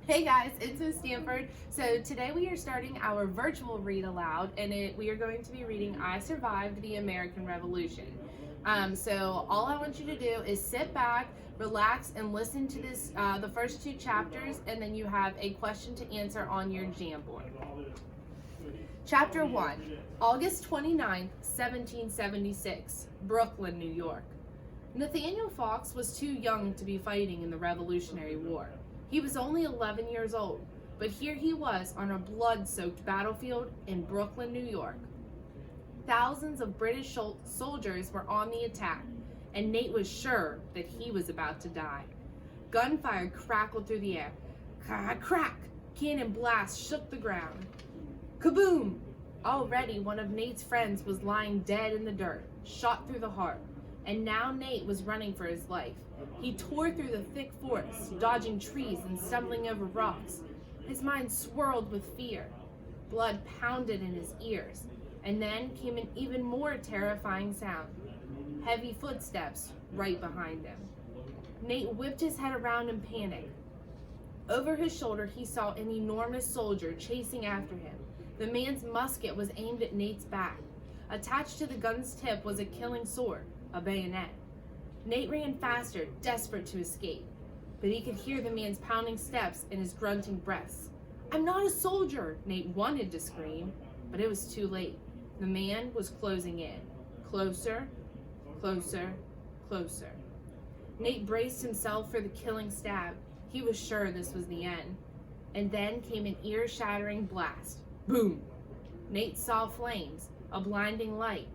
Hey guys, it's Miss Stanford. So today we are starting our virtual read aloud, and we are going to be reading I Survived the American Revolution. So all I want you to do is sit back, relax, and listen to this, the first two chapters, and then you have a question to answer on your Jamboard. Chapter 1, August 29th, 1776, Brooklyn, New York. Nathaniel Fox was too young to be fighting in the Revolutionary War. He was only 11 years old, but here he was on a blood-soaked battlefield in Brooklyn, New York. Thousands of British soldiers were on the attack, and Nate was sure that he was about to die. Gunfire crackled through the air. Crack! Cannon blasts shook the ground. Kaboom! Already one of Nate's friends was lying dead in the dirt, shot through the heart, and now Nate was running for his life. He tore through the thick forest, dodging trees and stumbling over rocks. His mind swirled with fear. Blood pounded in his ears, and then came an even more terrifying sound. Heavy footsteps right behind him. Nate whipped his head around in panic. Over his shoulder, he saw an enormous soldier chasing after him. The man's musket was aimed at Nate's back. Attached to the gun's tip was a killing sword, a bayonet. Nate ran faster, desperate to escape, but he could hear the man's pounding steps and his grunting breaths. "I'm not a soldier," Nate wanted to scream, but it was too late. The man was closing in. Closer, closer, closer. Nate braced himself for the killing stab. He was sure this was the end. And then came an ear-shattering blast. Boom! Nate saw flames, a blinding light,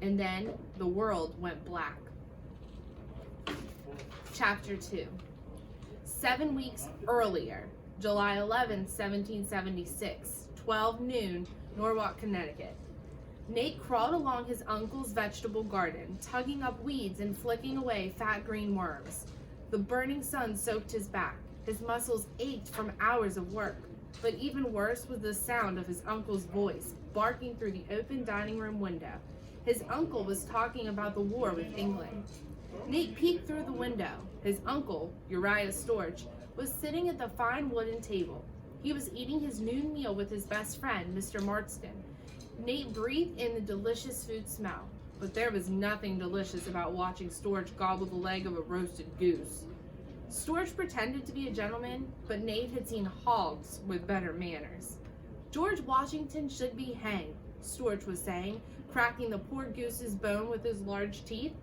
and then the world went black. Chapter 2. 7 weeks earlier, July 11, 1776, 12 noon, Norwalk, Connecticut. Nate crawled along his uncle's vegetable garden, tugging up weeds and flicking away fat green worms. The burning sun soaked his back. His muscles ached from hours of work. But even worse was the sound of his uncle's voice, barking through the open dining room window. His uncle was talking about the war with England. Nate peeked through the window. His uncle, Uriah Storch, was sitting at the fine wooden table. He was eating his noon meal with his best friend, Mr. Marston. Nate breathed in the delicious food smell, but there was nothing delicious about watching Storch gobble the leg of a roasted goose. Storch pretended to be a gentleman, but Nate had seen hogs with better manners. "George Washington should be hanged," Storch was saying, cracking the poor goose's bone with his large teeth.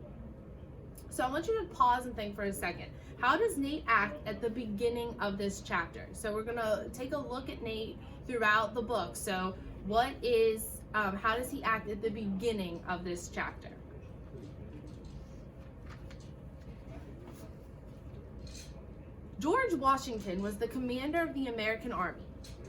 So I want you to pause and think for a second. How does Nate act at the beginning of this chapter? So we're gonna take a look at Nate throughout the book. So how does he act at the beginning of this chapter? George Washington was the commander of the American Army.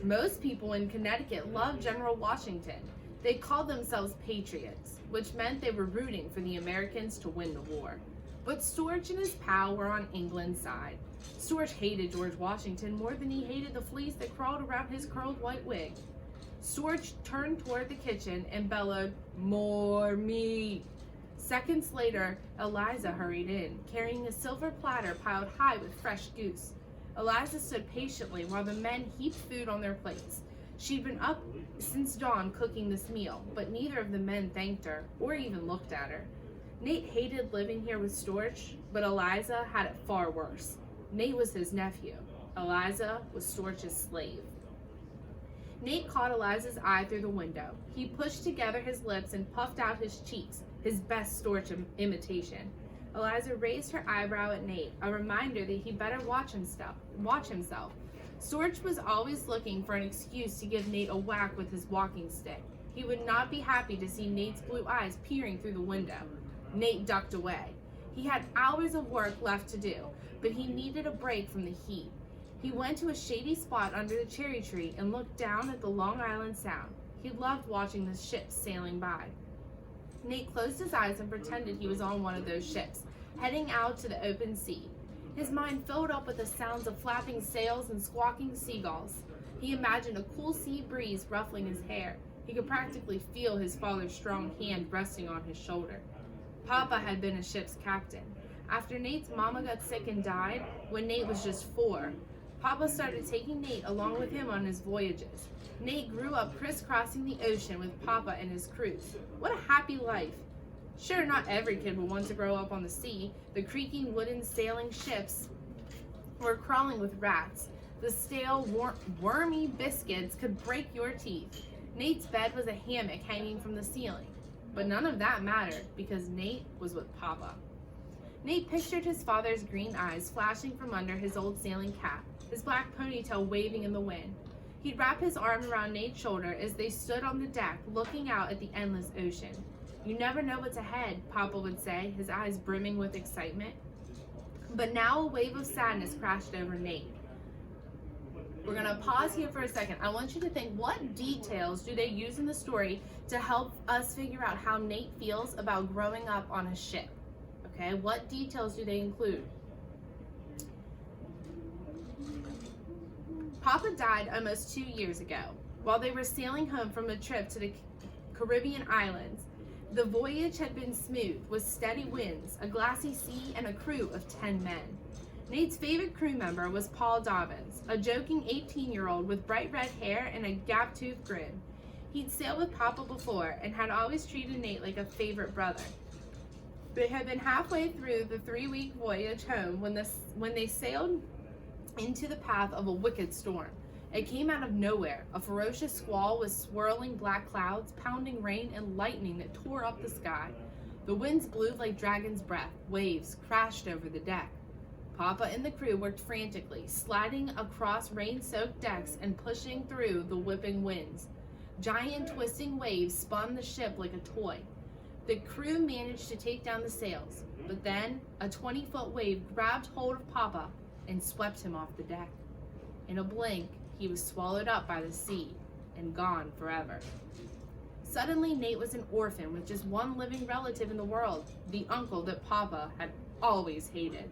Most people in Connecticut loved General Washington. They called themselves patriots, which meant they were rooting for the Americans to win the war. But Storch and his pal were on England's side. Storch hated George Washington more than he hated the fleas that crawled around his curled white wig. Storch turned toward the kitchen and bellowed, "More meat!" Seconds later, Eliza hurried in, carrying a silver platter piled high with fresh goose. Eliza stood patiently while the men heaped food on their plates. She'd been up since dawn cooking this meal, but neither of the men thanked her or even looked at her. Nate hated living here with Storch, but Eliza had it far worse. Nate was his nephew. Eliza was Storch's slave. Nate caught Eliza's eye through the window. He pushed together his lips and puffed out his cheeks, his best Storch imitation. Eliza raised her eyebrow at Nate, a reminder that he better watch himself. Storch was always looking for an excuse to give Nate a whack with his walking stick. He would not be happy to see Nate's blue eyes peering through the window. Nate ducked away. He had hours of work left to do, but he needed a break from the heat. He went to a shady spot under the cherry tree and looked down at the Long Island Sound. He loved watching the ships sailing by. Nate closed his eyes and pretended he was on one of those ships, heading out to the open sea. His mind filled up with the sounds of flapping sails and squawking seagulls. He imagined a cool sea breeze ruffling his hair. He could practically feel his father's strong hand resting on his shoulder. Papa had been a ship's captain. After Nate's mama got sick and died, when Nate was just 4, Papa started taking Nate along with him on his voyages. Nate grew up crisscrossing the ocean with Papa and his crews. What a happy life! Sure, not every kid will want to grow up on the sea. The creaking wooden sailing ships were crawling with rats. The stale, wormy biscuits could break your teeth. Nate's bed was a hammock hanging from the ceiling. But none of that mattered because Nate was with Papa. Nate pictured his father's green eyes flashing from under his old sailing cap, his black ponytail waving in the wind. He'd wrap his arm around Nate's shoulder as they stood on the deck looking out at the endless ocean. You never know what's ahead, Papa would say, his eyes brimming with excitement. But now a wave of sadness crashed over Nate. We're going to pause here for a second. I want you to think, what details do they use in the story to help us figure out how Nate feels about growing up on a ship? Okay, what details do they include? Papa died almost 2 years ago while they were sailing home from a trip to the Caribbean islands. The voyage had been smooth with steady winds, a glassy sea, and a crew of 10 men. Nate's favorite crew member was Paul Dobbins, a joking 18-year-old with bright red hair and a gap-toothed grin. He'd sailed with Papa before and had always treated Nate like a favorite brother. They had been halfway through the 3-week voyage home when they sailed into the path of a wicked storm. It came out of nowhere, a ferocious squall with swirling black clouds, pounding rain, and lightning that tore up the sky. The winds blew like dragon's breath. Waves crashed over the deck. Papa and the crew worked frantically, sliding across rain-soaked decks and pushing through the whipping winds. Giant twisting waves spun the ship like a toy. The crew managed to take down the sails, but then a 20-foot wave grabbed hold of Papa and swept him off the deck. In a blink, he was swallowed up by the sea and gone forever. Suddenly, Nate was an orphan with just one living relative in the world, the uncle that Papa had always hated.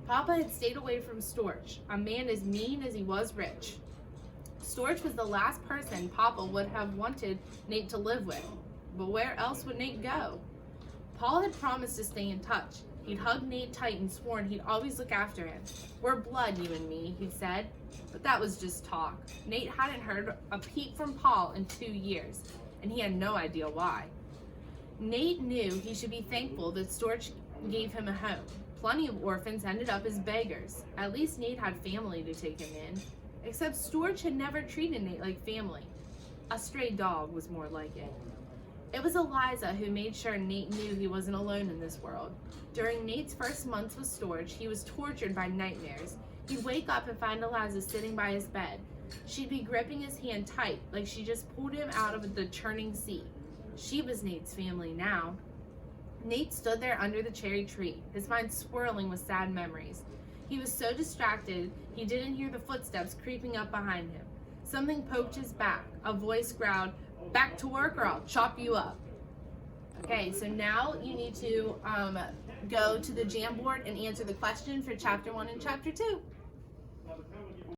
Papa had stayed away from Storch, a man as mean as he was rich. Storch was the last person Papa would have wanted Nate to live with. But where else would Nate go? Paul had promised to stay in touch. He'd hugged Nate tight and sworn he'd always look after him. We're blood, you and me, he said. But that was just talk. Nate hadn't heard a peep from Paul in 2 years, and he had no idea why. Nate knew he should be thankful that Storch gave him a home. Plenty of orphans ended up as beggars. At least Nate had family to take him in. Except Storch had never treated Nate like family. A stray dog was more like it. It was Eliza who made sure Nate knew he wasn't alone in this world. During Nate's first months with Storch, he was tortured by nightmares. He'd wake up and find Eliza sitting by his bed. She'd be gripping his hand tight, like she just pulled him out of the churning sea. She was Nate's family now. Nate stood there under the cherry tree, his mind swirling with sad memories. He was so distracted, he didn't hear the footsteps creeping up behind him. Something poked his back. A voice growled, "Back to work or I'll chop you up." Okay, so now you need to go to the Jamboard and answer the question for Chapter 1 and Chapter 2.